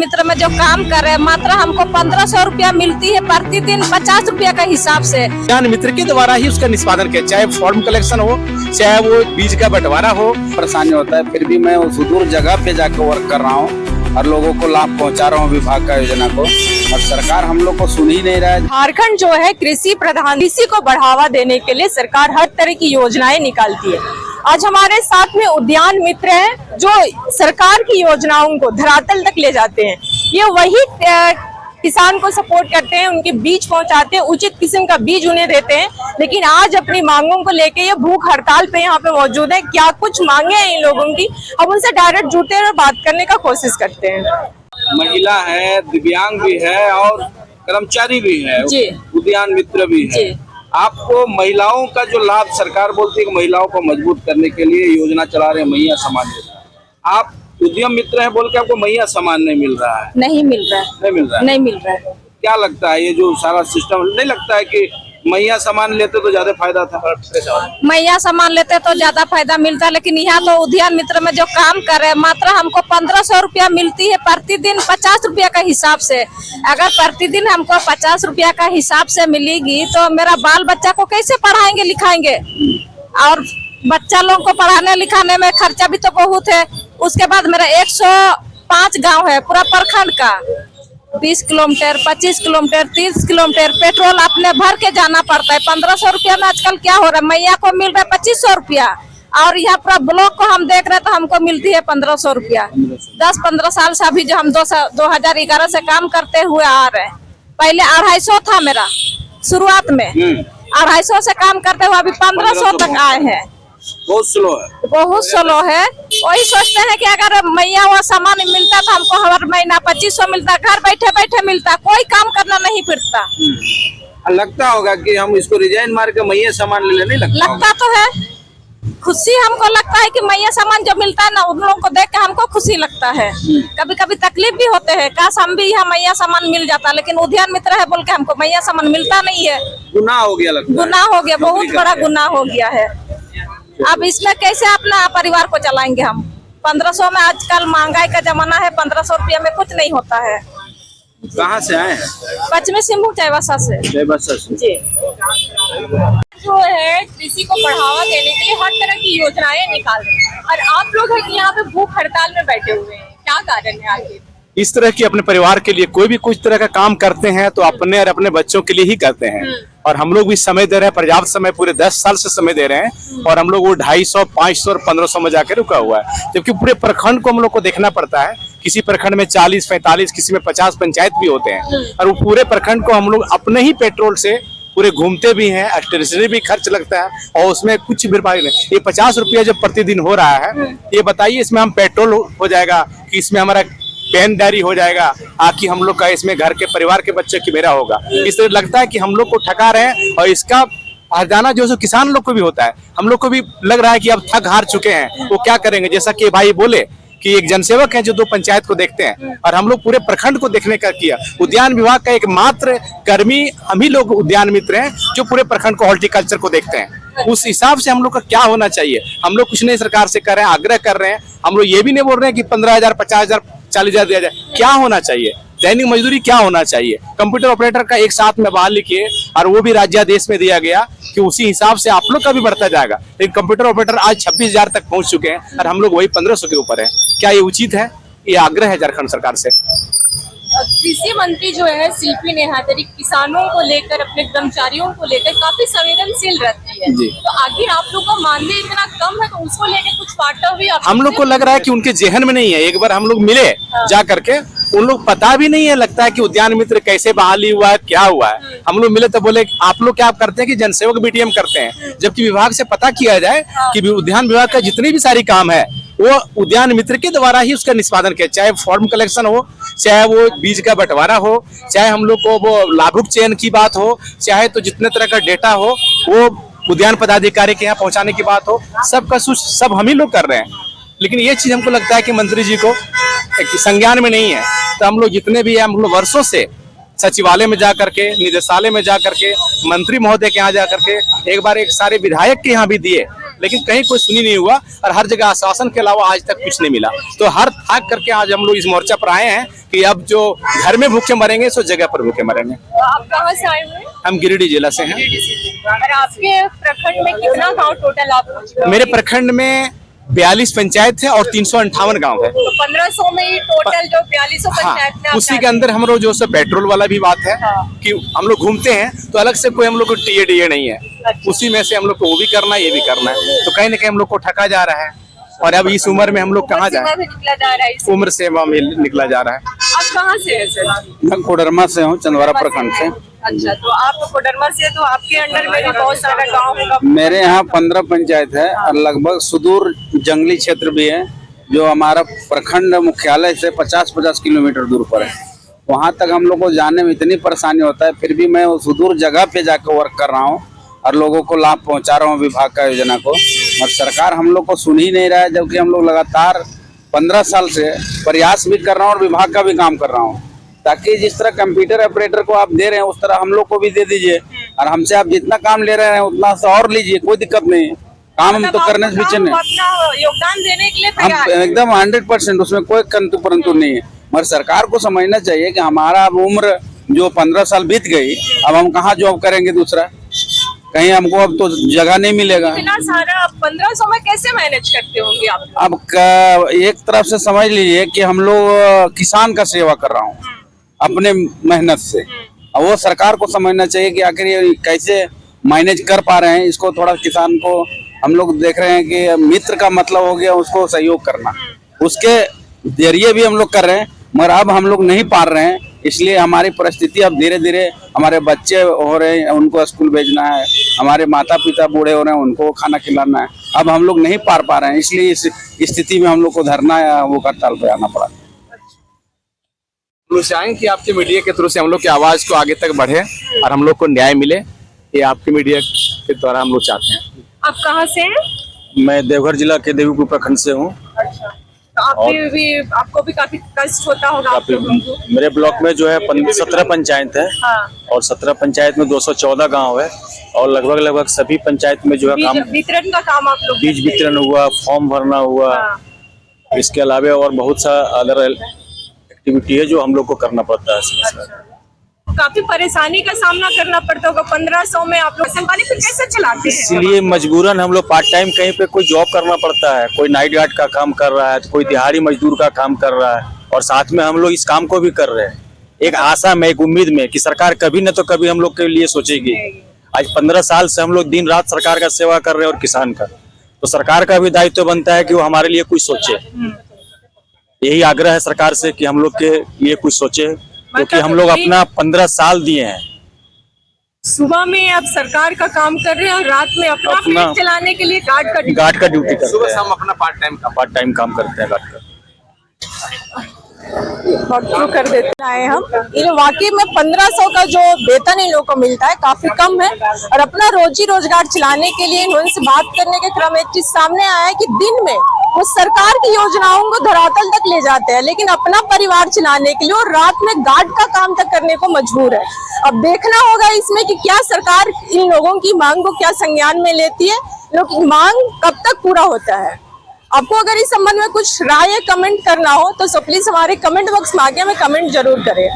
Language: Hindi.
मित्र में जो काम कर रहे हैं, मात्र हमको 1500 रुपया मिलती है प्रतिदिन 50 रुपया का हिसाब से। उद्यान मित्र के द्वारा ही उसका निष्पादन किया, चाहे फॉर्म कलेक्शन हो, चाहे वो बीज का बंटवारा हो। परेशानी होता है, फिर भी मैं उस सुदूर जगह पे जाकर वर्क कर रहा हूँ और लोगों को लाभ पहुंचा रहा हूँ विभाग का योजना को, और सरकार हम लोग को सुन ही नहीं रहा है। झारखंड जो है कृषि प्रधान, कृषि को बढ़ावा देने के लिए सरकार हर तरह की योजनाएं निकालती है। आज हमारे साथ में उद्यान मित्र हैं जो सरकार की योजनाओं को धरातल तक ले जाते हैं। ये वही किसान को सपोर्ट करते हैं, उनके बीज पहुंचाते हैं, उचित किस्म का बीज उन्हें देते हैं। लेकिन आज अपनी मांगों को लेके ये भूख हड़ताल पे यहाँ पे मौजूद है। क्या कुछ मांगे हैं इन लोगों की, हम उनसे डायरेक्ट जुड़ते हैं और बात करने का कोशिश करते हैं। महिला है, दिव्यांग भी है और कर्मचारी भी है, उद्यान मित्र भी है। आपको महिलाओं का जो लाभ सरकार बोलती है कि महिलाओं को मजबूत करने के लिए योजना चला रहे हैं मैया सम्मान योजना, आप उद्यम मित्र है बोल के आपको मैया सम्मान नहीं मिल रहा है? नहीं मिल रहा है, नहीं मिल रहा है, नहीं मिल रहा है। क्या लगता है ये जो सारा सिस्टम, नहीं लगता है कि मैया सामान लेते तो ज्यादा फायदा था? मैया सामान लेते तो ज्यादा फायदा मिलता, लेकिन यहाँ तो उद्यान मित्र में जो काम कर रहे हैं, मात्र हमको 1500 रुपया मिलती है प्रतिदिन 50 रुपया का हिसाब से। अगर प्रतिदिन हमको 50 रुपया का हिसाब से मिलेगी तो मेरा बाल बच्चा को कैसे पढ़ाएंगे लिखाएंगे? और बच्चा लोग को पढ़ाने लिखाने में खर्चा भी तो बहुत है। उसके बाद मेरा 105 गाँव है पूरा प्रखंड का, 20 किलोमीटर, 25 किलोमीटर, 30 किलोमीटर पेट्रोल अपने भर के जाना पड़ता है। 1500 रुपया में आजकल क्या हो रहा है, मैया को मिल रहा है 2500 रुपया, और यहाँ पूरा ब्लॉक को हम देख रहे हैं तो हमको मिलती है 1500 रुपया। 10-15 साल से अभी जो हम 2011 से काम करते हुए आ रहे हैं। पहले 250 था मेरा शुरुआत में, 250 से काम करते हुए अभी 1500 तक आए हैं। बहुत स्लो है, बहुत स्लो है। वही सोचते हैं कि अगर मैया वो सामान मिलता तो हमको हर महीना 2500 मिलता, घर बैठे बैठे मिलता, कोई काम करना नहीं पड़ता। लगता होगा कि हम इसको रिजाइन मार के मैया सामान ले लेने लगता तो है। खुशी हमको लगता है कि मैया सामान जो मिलता है ना, उन लोगों को देख के हमको खुशी लगता है। कभी कभी तकलीफ भी होते हैं, काश हम भी यहाँ मैया सामान मिल जाता, लेकिन उद्यान मित्र है बोल के हमको मैया सामान मिलता नहीं है। गुनाह हो गया, लगता है गुनाह हो गया, बहुत बड़ा गुनाह हो गया है। अब इसमें कैसे अपना परिवार को चलाएंगे हम? 1500 में आजकल महंगाई का जमाना है, 1500 रुपया में कुछ नहीं होता है। कहाँ से आए हैं? पश्चिमी सिंहभूम चाईबासा से। चाईबासा से जी। जो है कृषि को बढ़ावा देने के लिए हर तरह की योजनाएं निकाल रहे हैं, और आप लोग हैं कि यहाँ पे भूख हड़ताल में बैठे हुए हैं, क्या कारण है आगे? इस तरह की अपने परिवार के लिए कोई भी कुछ तरह का काम करते हैं तो अपने और अपने बच्चों के लिए ही करते हैं। और हम लोग भी समय दे रहे हैं, पर्याप्त समय, पूरे 10 साल से समय दे रहे हैं, और हम लोग वो 250, 500 और 1500 में जाकर रुका हुआ है। जबकि पूरे प्रखंड को हम लोग को देखना पड़ता है। किसी प्रखंड में 40, 45, किसी में 50 पंचायत भी होते हैं, और वो पूरे प्रखंड को हम लोग अपने ही पेट्रोल से पूरे घूमते भी हैं। स्टेशनरी भी खर्च लगता है, और उसमें कुछ भरपाई नहीं। ये 50 रुपया जो प्रतिदिन हो रहा है, ये बताइए इसमें हम पेट्रोल हो जाएगा कि इसमें हमारा पेनदारी हो जाएगा, आकि हम लोग का इसमें घर के परिवार के बच्चे की मेरा होगा। इस तरह लगता है कि हम लोग को ठगा रहे हैं, और इसका हर्जाना जो किसान लोग को भी होता है। हम लोग को भी लग रहा है कि अब थक हार चुके हैं, वो क्या करेंगे। जैसा कि भाई बोले कि एक जनसेवक है जो 2 पंचायत को देखते हैं, और हम लोग पूरे प्रखंड को देखने का किया। उद्यान विभाग का एकमात्र कर्मी हम ही लोग उद्यान मित्र हैं जो पूरे प्रखंड को हॉर्टिकल्चर को देखते हैं। उस हिसाब से हम लोग का क्या होना चाहिए? हम लोग कुछ नहीं सरकार से कर रहे हैं, आग्रह कर रहे हैं। हम लोग ये भी नहीं बोल रहे हैं कि 15,000, 50,000, 40,000 दिया जाए। क्या होना चाहिए? दैनिक मजदूरी क्या होना चाहिए? कंप्यूटर ऑपरेटर का एक साथ में बहाली किए, और वो भी राज्यादेश में दिया गया कि उसी हिसाब से आप लोग का भी बढ़ता जाएगा। लेकिन कंप्यूटर ऑपरेटर आज 26,000 तक पहुंच चुके हैं, और हम लोग वही 1500 के ऊपर है। क्या ये उचित है? ये आग्रह है झारखंड सरकार से। कृषि मंत्री जो है शिल्पी नेहातरी किसानों को लेकर, अपने कर्मचारियों को लेकर काफी संवेदनशील रहती है। तो आखिर आप लोग का मानदेय इतना कम है, तो उसको लेकर कुछ वार्ता हुई? हम लोग को लग रहा है कि उनके जेहन में नहीं है। एक बार हम लोग मिले जा करके, उन लोग पता भी नहीं है, लगता है कि उद्यान मित्र कैसे बहाली हुआ है, क्या हुआ है। हम लोग मिले तो बोले आप लोग क्या करते हैं कि जनसेवक बीटीएम करते हैं, जबकि विभाग से पता किया जाए कि उद्यान विभाग का जितनी भी सारी काम है वो उद्यान मित्र के द्वारा ही उसका निष्पादन किया। चाहे फॉर्म कलेक्शन हो, चाहे वो बीज का बंटवारा हो, चाहे हम लोग को वो लाभुक चयन की बात हो, चाहे तो जितने तरह का डेटा हो वो उद्यान पदाधिकारी के यहाँ पहुंचाने की बात हो, सबका सब हम ही लोग कर रहे हैं। लेकिन ये चीज हमको लगता है कि मंत्री जी को संज्ञान में नहीं है। तो हम लोग जितने भी हैं, हम लोग वर्षों से सचिवालय में जा करके, निदेशालय में जा करके, मंत्री महोदय के यहाँ जा करके, एक बार एक सारे विधायक के यहाँ भी दिए, लेकिन कहीं कोई सुनी नहीं हुआ और हर जगह आश्वासन के अलावा आज तक कुछ नहीं मिला। तो हर थाक करके आज हम लोग इस मोर्चा पर आए हैं कि अब जो घर में भूखे मरेंगे सो जगह पर भूखे मरेंगे। आप कहाँ से आए हुए हैं? हम गिरिडीह जिला से हैं। और आपके प्रखंड में कितना गांव टोटल आप? मेरे प्रखंड में 42 पंचायत है और 358 गांव है। तो 1500 में ही टोटल जो 4200 पंचायत में हाँ, उसी के अंदर हम लोग जो है पेट्रोल वाला भी बात है कि हम लोग घूमते हैं तो अलग से कोई हम लोग को टीए नहीं है, उसी में से हम लोग को वो भी करना है ये भी करना है, तो कहीं ना कहीं हम लोग को ठका जा रहा है। और अब इस उम्र में हम लोग कहाँ जाए, निकला जा रहा है, उम्र सेवा में निकला जा रहा है। आप कहाँ से हैं सर? मैं कोडरमा से हूँ, चंदवारा प्रखंड से। अच्छा, तो आप कोडरमा से, तो आपके अंडर में भी बहुत सारा गांव होगा। मेरे यहाँ 15 पंचायत है और लगभग सुदूर जंगली क्षेत्र भी है जो हमारा प्रखंड मुख्यालय से 50-50 किलोमीटर दूर पर है। वहाँ तक हम लोग को जाने में इतनी परेशानी होता है, फिर भी मैं उस सुदूर जगह पे जाकर वर्क कर रहा हूँ और लोगों को लाभ पहुँचा रहा हूँ विभाग का योजना को। और सरकार हम लोग को सुन ही नहीं रहा है, जबकि हम लोग लगातार 15 साल से प्रयास भी कर रहा हूँ और विभाग का भी काम कर रहा हूँ, ताकि जिस तरह कंप्यूटर ऑपरेटर को आप दे रहे हैं उस तरह हम लोग को भी दे दीजिए और हमसे आप जितना काम ले रहे हैं उतना से और लीजिए, कोई दिक्कत नहीं है। काम हम तो करने से पीछे नहीं, अपना योगदान देने के लिए हम तैयार हैं। एकदम 100%, उसमें कोई कंतु परंतु नहीं है। मगर सरकार को समझना चाहिए कि हमारा अब उम्र जो 15 साल बीत गई, अब हम कहाँ जॉब करेंगे दूसरा, कहीं हमको अब तो जगह नहीं मिलेगा। इतना सारा 1500 में कैसे मैनेज करते होंगे आप? अब एक तरफ से समझ लीजिए कि हम लोग किसान का सेवा कर रहा हूँ अपने मेहनत से, और वो सरकार को समझना चाहिए कि आखिर ये कैसे मैनेज कर पा रहे हैं। इसको थोड़ा किसान को हम लोग देख रहे हैं कि मित्र का मतलब हो गया उसको सहयोग करना, उसके जरिए भी हम लोग कर रहे हैं, मगर अब हम लोग नहीं पा रहे हैं। इसलिए हमारी परिस्थिति अब धीरे धीरे, हमारे बच्चे हो रहे हैं उनको स्कूल भेजना है, हमारे माता पिता बूढ़े हो रहे हैं उनको खाना खिलाना है, अब हम लोग नहीं पार पा रहे हैं। इसलिए इस स्थिति में हम लोग को धरना या वो हड़ताल पे आना पड़ा। हम लोग चाहेंगे कि आपके मीडिया के थ्रू से हम लोग की आवाज को आगे तक बढ़े और हम लोग को न्याय मिले, ये आपके मीडिया के द्वारा हम लोग चाहते हैं। आप कहाँ से हैं? मैं देवघर जिला के देवीपुर प्रखंड से हूँ। अच्छा, तो आपको भी काफी कष्ट होता होगा आप लोगों को? मेरे ब्लॉक में जो है 17 पंचायत है और 17 पंचायत में 214 गांव है और लगभग सभी पंचायत में जो है काम, वितरण का काम आप लोग, बीज वितरण हुआ, फॉर्म भरना हुआ, इसके अलावा और बहुत सा अदर एक्टिविटी है जो हम लोग को करना पड़ता है। काफी परेशानी का सामना करना पड़ता होगा 1500 में। आप लोग संभाली फिर कैसे चलाते हैं? इसलिए मजबूरन हम लोग पार्ट टाइम कहीं पे कोई जॉब करना पड़ता है, कोई नाइट गार्ड का काम कर रहा है, तो कोई दिहाड़ी मजदूर का काम कर रहा है, और साथ में हम लोग इस काम को भी कर रहे हैं एक आशा में, एक उम्मीद में कि सरकार कभी न तो कभी हम लोग के लिए सोचेगी। आज 15 साल से हम लोग दिन रात सरकार का सेवा कर रहे हैं और किसान का, तो सरकार का भी दायित्व बनता है कि वो हमारे लिए कुछ सोचे। यही आग्रह है सरकार से कि हम लोग के लिए कुछ सोचे, क्योंकि हम लोग अपना 15 साल दिए हैं। सुबह में आप सरकार का काम कर रहे हैं और रात में अपना पेट चलाने के लिए गार्ड का ड्यूटी करते हैं। सुबह शाम अपना पार्ट टाइम काम करते हैं गार्ड का। शुरू कर देते हैं हम। ये वाकई में 1500 का जो वेतन इन लोगों को मिलता है काफी कम है, और अपना रोजी रोजगार चलाने के लिए इनसे बात करने के क्रम एक चीज सामने आया है कि दिन में वो सरकार की योजनाओं को धरातल तक ले जाते हैं, लेकिन अपना परिवार चलाने के लिए और रात में गार्ड का काम तक करने को मजबूर है। अब देखना होगा इसमें कि क्या सरकार इन लोगों की मांग को क्या संज्ञान में लेती है, लोग मांग कब तक पूरा होता है। आपको अगर इस संबंध में कुछ राय कमेंट करना हो तो प्लीज हमारे कमेंट बॉक्स में आके हमें कमेंट जरूर करें।